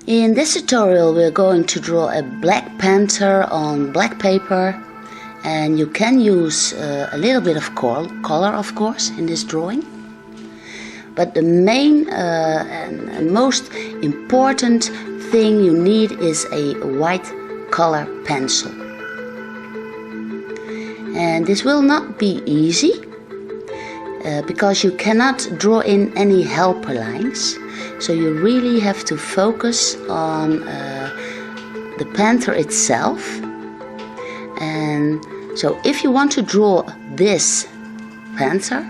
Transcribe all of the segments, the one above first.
In this tutorial we're going to draw a black panther on black paper, and you can use a little bit of color of course in this drawing. But the main and most important thing you need is a white color pencil. And this will not be easy because you cannot draw in any helper lines. So you really have to focus on the panther itself. And so if you want to draw this panther,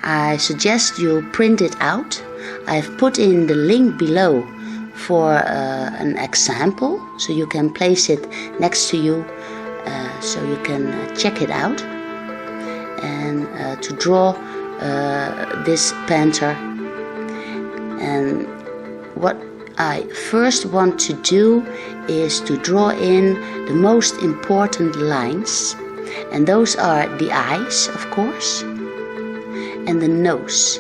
I suggest you print it out. I've put in the link below for an example, so you can place it next to you so you can check it out. And to draw this panther. And what I first want to do is to draw in the most important lines, and those are the eyes, of course, and the nose.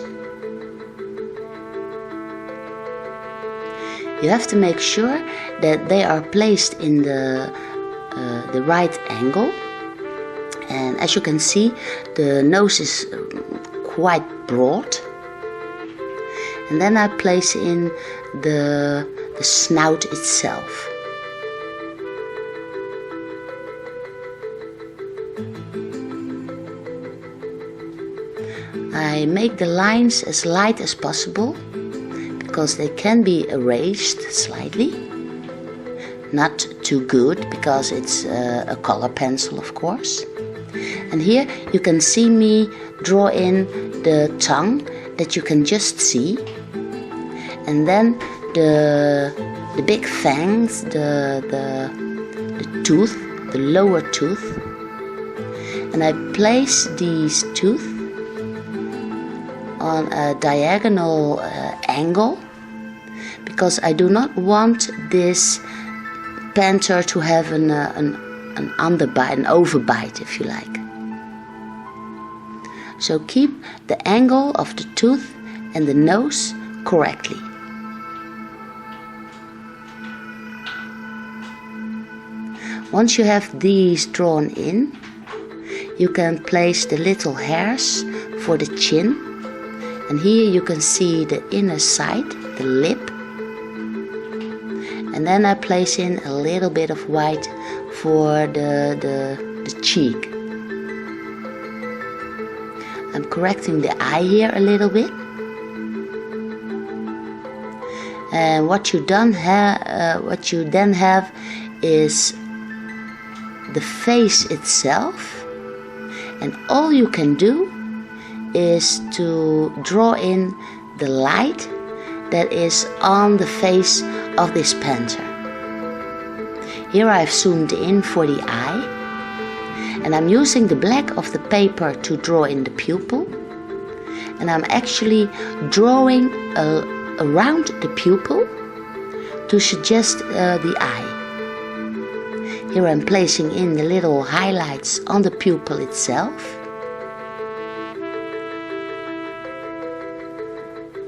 You have to make sure that they are placed in the right angle. And as you can see, the nose is quite broad. And then I place in the snout itself. I make the lines as light as possible because they can be erased slightly. Not too good because it's a color pencil, of course. And here you can see me draw in the tongue that you can just see, and then the big fangs, the tooth, the lower tooth, and I place these teeth on a diagonal angle because I do not want this panther to have an underbite, an overbite, if you like. So keep the angle of the tooth and the nose correctly. Once you have these drawn in, you can place the little hairs for the chin. And here you can see the inner side, the lip. And then I place in a little bit of white for the cheek. I'm correcting the eye here a little bit. And what you then have is the face itself. And all you can do is to draw in the light that is on the face of this panther. Here I've zoomed in for the eye. And I'm using the black of the paper to draw in the pupil. And I'm actually drawing around the pupil to suggest the eye. Here I'm placing in the little highlights on the pupil itself.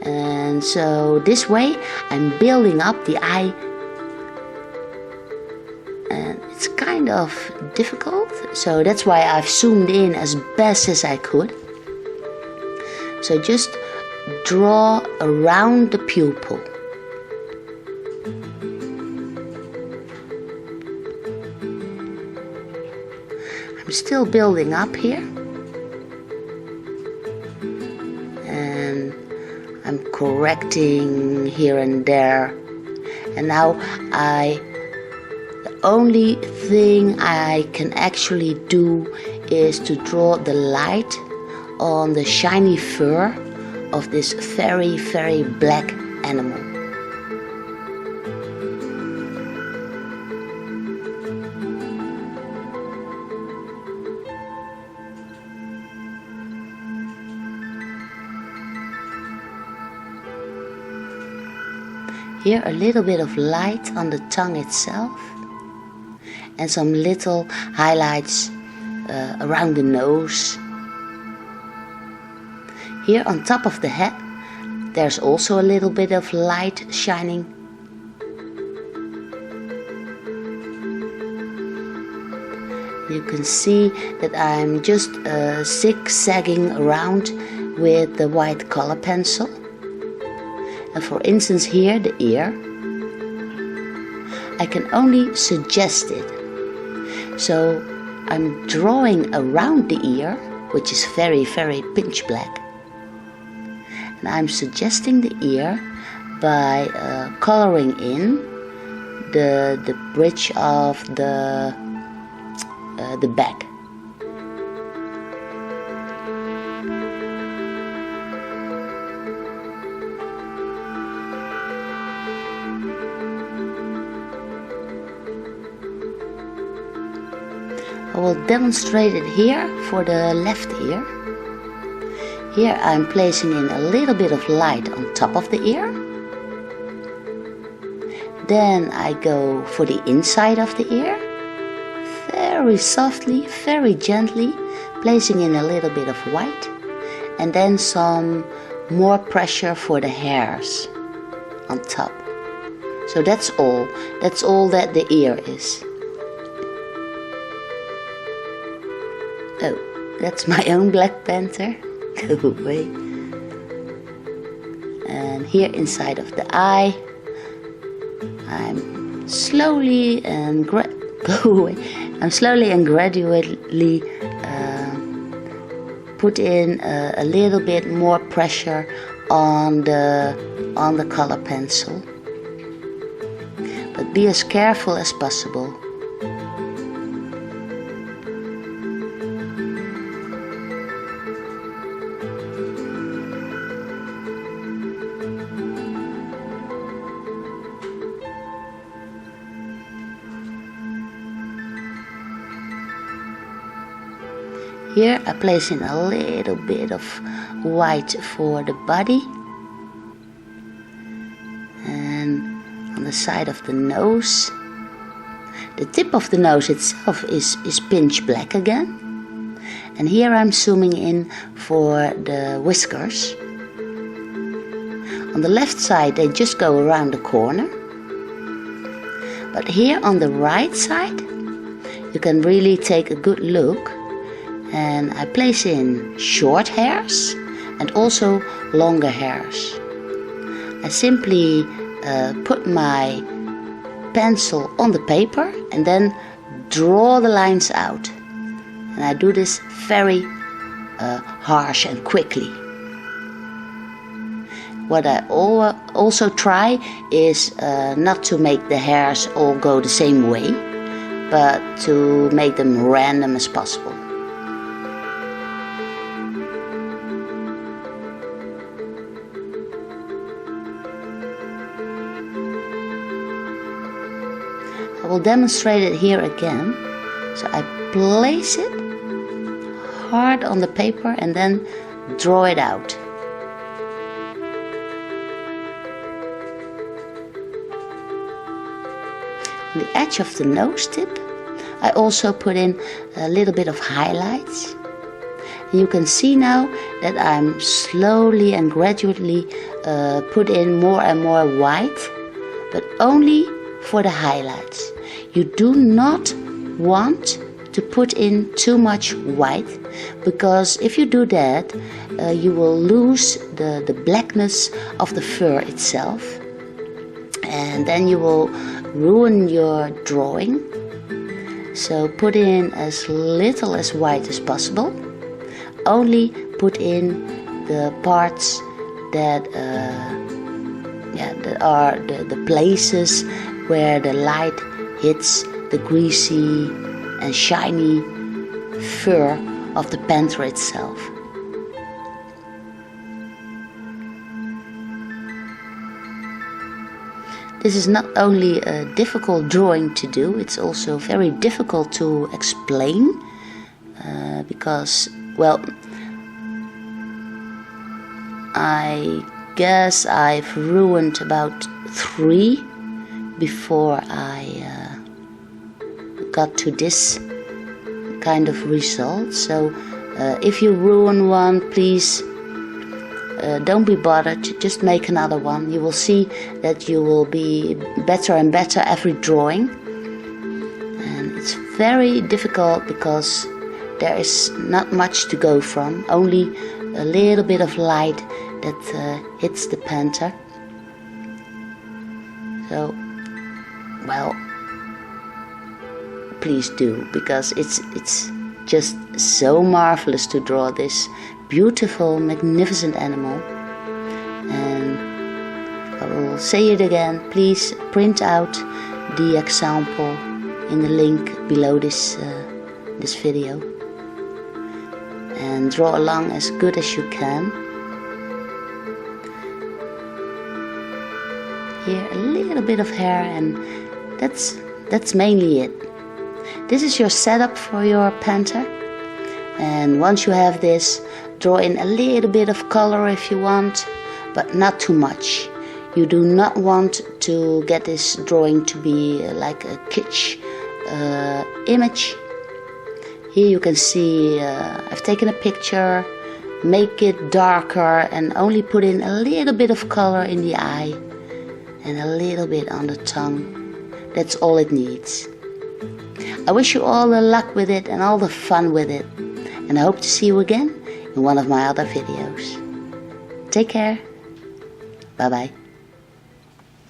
And so this way I'm building up the eye. And it's kind of difficult, so that's why I've zoomed in as best as I could. So just draw around the pupil. I'm still building up here. And I'm correcting here and there. And now the only thing I can actually do is to draw the light on the shiny fur of this very, very black animal. Here a little bit of light on the tongue itself. And some little highlights around the nose. Here on top of the head there's also a little bit of light shining. You can see that I'm just zigzagging around with the white color pencil. And for instance here, the ear, I can only suggest it. So I'm drawing around the ear, which is very, very pitch black. And I'm suggesting the ear by coloring in the bridge of the back. I will demonstrate it here for the left ear. Here I'm placing in a little bit of light on top of the ear. Then I go for the inside of the ear. Very softly, very gently, placing in a little bit of white. And then some more pressure for the hairs on top. So that's all. That's all that the ear is. Oh, that's my own Black Panther. Go away. And here inside of the eye, I'm slowly and gradually put in a little bit more pressure on the color pencil. But be as careful as possible. Here I place in a little bit of white for the body, and on the side of the nose. The tip of the nose itself is pinch black again, and here I'm zooming in for the whiskers. On the left side they just go around the corner, but here on the right side you can really take a good look. And I place in short hairs and also longer hairs. I simply put my pencil on the paper and then draw the lines out. And I do this very harsh and quickly. What I also try is not to make the hairs all go the same way, but to make them random as possible. I will demonstrate it here again. So I place it hard on the paper and then draw it out. On the edge of the nose tip I also put in a little bit of highlights. And you can see now that I'm slowly and gradually put in more and more white, but only for the highlights. You do not want to put in too much white, because if you do that, you will lose the blackness of the fur itself, and then you will ruin your drawing. So put in as little as white as possible. Only put in the parts that are the places where the light hits the greasy and shiny fur of the panther itself. This is not only a difficult drawing to do, it's also very difficult to explain, because, well, I guess I've ruined about 3 before I got to this kind of result. So if you ruin one, please don't be bothered, just make another one. You will see that you will be better and better every drawing. And and it's very difficult because there is not much to go from, only a little bit of light that hits the panther. So, well, please do, because it's just so marvelous to draw this beautiful, magnificent animal. And I will say it again, please print out the example in the link below this video and draw along as good as you can. Here a little bit of hair, and that's mainly it. This is your setup for your panther, and once you have this, draw in a little bit of color if you want, but not too much. You do not want to get this drawing to be like a kitsch image. Here you can see I've taken a picture, make it darker and only put in a little bit of color in the eye and a little bit on the tongue. That's all it needs. I wish you all the luck with it and all the fun with it, and I hope to see you again in one of my other videos. Take care. Bye bye.